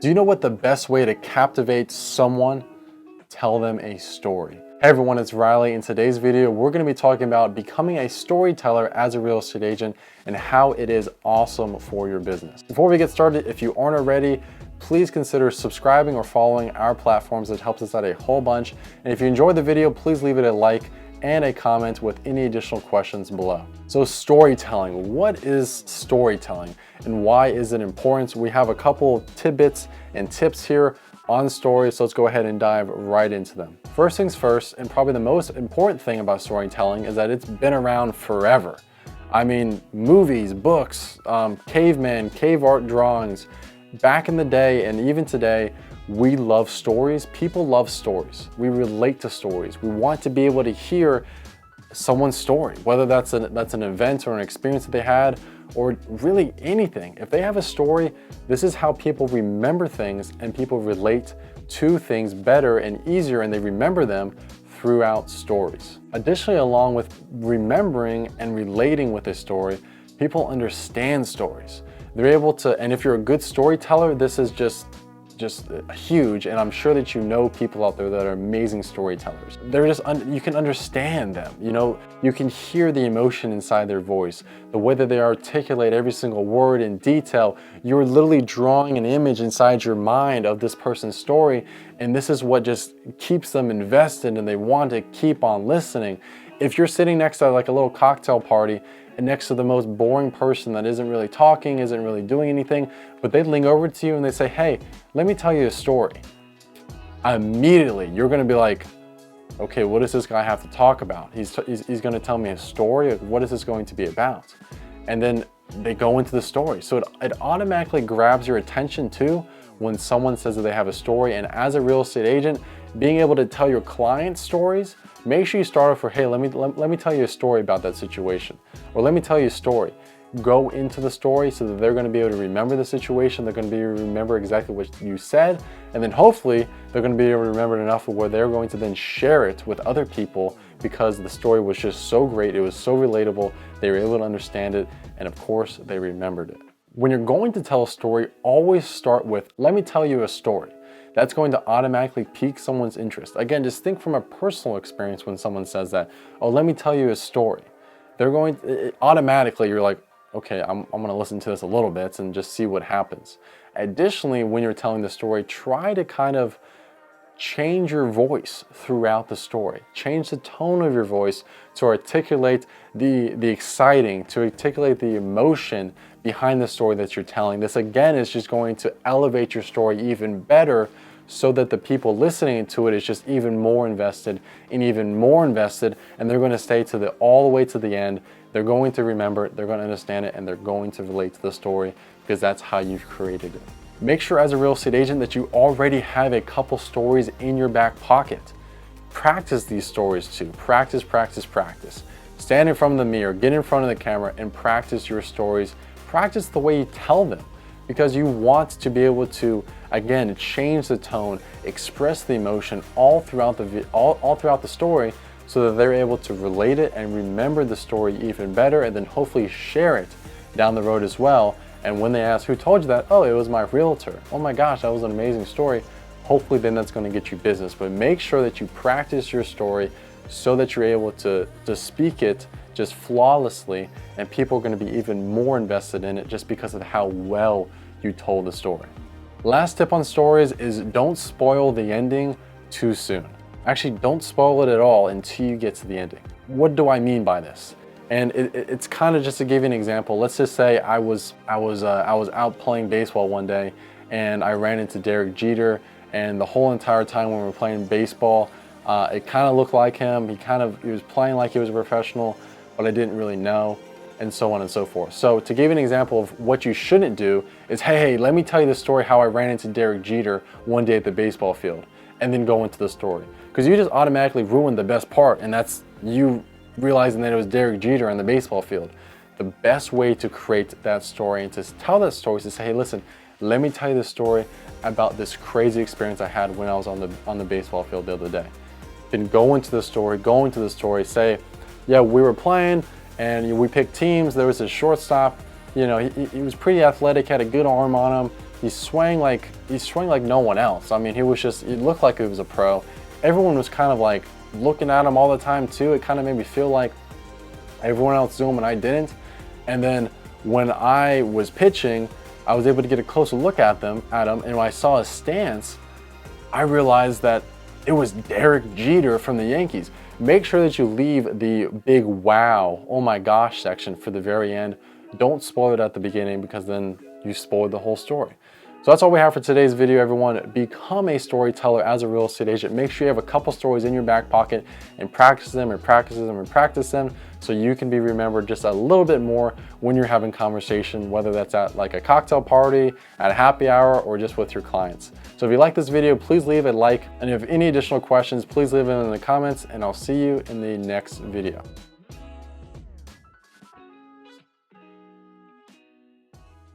Do you know what the best way to captivate someone? Tell them a story. Hey everyone, it's Riley. In today's video, we're going to be talking about becoming a storyteller as a real estate agent and how it is awesome for your business. Before we get started, if you aren't already, please consider subscribing or following our platforms. It helps us out a whole bunch. And if you enjoyed the video, please leave it a like and a comment with any additional questions below. So storytelling, what is storytelling and why is it important? We have a couple of tidbits and tips here on stories, so let's go ahead and dive right into them. First things first, and probably the most important thing about storytelling is that it's been around forever. I mean, movies, books, cavemen, cave art drawings, back in the day and even today, we love stories. People love stories. We relate to stories. We want to be able to hear someone's story, whether that's an event or an experience that they had, or really anything. If they have a story, this is how people remember things and people relate to things better and easier, and they remember them throughout stories. Additionally, along with remembering and relating with a story, people understand stories. They're able to, and if you're a good storyteller, this is just huge, and I'm sure that you know people out there that are amazing storytellers. They're just, you can understand them, you know, you can hear the emotion inside their voice, the way that they articulate every single word in detail. You're literally drawing an image inside your mind of this person's story, and this is what just keeps them invested and they want to keep on listening. If you're sitting next to like a little cocktail party and next to the most boring person that isn't really talking, isn't really doing anything, but they lean over to you and they say, hey, let me tell you a story. Immediately, you're gonna be like, okay, what does this guy have to talk about? He's gonna tell me a story. What is this going to be about? And then they go into the story. So it automatically grabs your attention too when someone says that they have a story. And as a real estate agent, being able to tell your clients stories, make sure you start off with, hey, let me tell you a story about that situation. Or let me tell you a story. Go into the story so that they're going to be able to remember the situation. They're going to be able to remember exactly what you said. And then hopefully they're going to be able to remember it enough where they're going to then share it with other people because the story was just so great. It was so relatable. They were able to understand it. And of course, they remembered it. When you're going to tell a story, always start with, let me tell you a story. That's going to automatically pique someone's interest. Again, just think from a personal experience when someone says that, oh, let me tell you a story. They're going to, automatically, you're like, okay, I'm gonna listen to this a little bit and just see what happens. Additionally, when you're telling the story, try to kind of change your voice throughout the story. Change the tone of your voice to articulate the exciting, to articulate the emotion behind the story that you're telling. This again is just going to elevate your story even better so that the people listening to it is just even more invested and even more invested, and they're going to stay to all the way to the end. They're going to remember it, they're going to understand it, and they're going to relate to the story because that's how you've created it. Make sure as a real estate agent that you already have a couple stories in your back pocket. Practice these stories too. Practice, practice, practice. Stand in front of the mirror, get in front of the camera, and practice your stories. Practice the way you tell them because you want to be able to, again, change the tone, express the emotion all throughout the story so that they're able to relate it and remember the story even better, and then hopefully share it down the road as well. And when they ask, who told you that? Oh, it was my realtor. Oh my gosh, that was an amazing story. Hopefully then that's going to get you business. But make sure that you practice your story so that you're able to speak it just flawlessly, and people are going to be even more invested in it just because of how well you told the story. Last tip on stories is don't spoil the ending too soon. Actually, don't spoil it at all until you get to the ending. What do I mean by this? And it's kind of just to give you an example. Let's just say I was out playing baseball one day and I ran into Derek Jeter, and the whole entire time when we were playing baseball, it kind of looked like him. He was playing like he was a professional, but I didn't really know, and so on and so forth. So to give you an example of what you shouldn't do is, hey, let me tell you the story how I ran into Derek Jeter one day at the baseball field, and then go into the story. Because you just automatically ruined the best part, and that's you realizing that it was Derek Jeter on the baseball field. The best way to create that story and to tell that story is to say, hey, listen, let me tell you the story about this crazy experience I had when I was on the baseball field the other day. Then go into the story, say, yeah, we were playing and we picked teams. There was a shortstop, you know, he was pretty athletic, had a good arm on him. he's swaying like no one else. I mean, it looked like he was a pro. Everyone was kind of like looking at him all the time too. It kind of made me feel like everyone else knew him and I didn't. And then when I was pitching, I was able to get a closer look at him, and when I saw his stance, I realized that it was Derek Jeter from the Yankees. Make sure that you leave the big wow, oh my gosh section for the very end. Don't spoil it at the beginning, because then you spoiled the whole story. So that's all we have for today's video, everyone. Become a storyteller as a real estate agent. Make sure you have a couple stories in your back pocket and practice them and practice them and practice them, so you can be remembered just a little bit more when you're having conversation, whether that's at like a cocktail party, at a happy hour, or just with your clients. So if you like this video, please leave a like. And if you have any additional questions, please leave them in the comments, and I'll see you in the next video.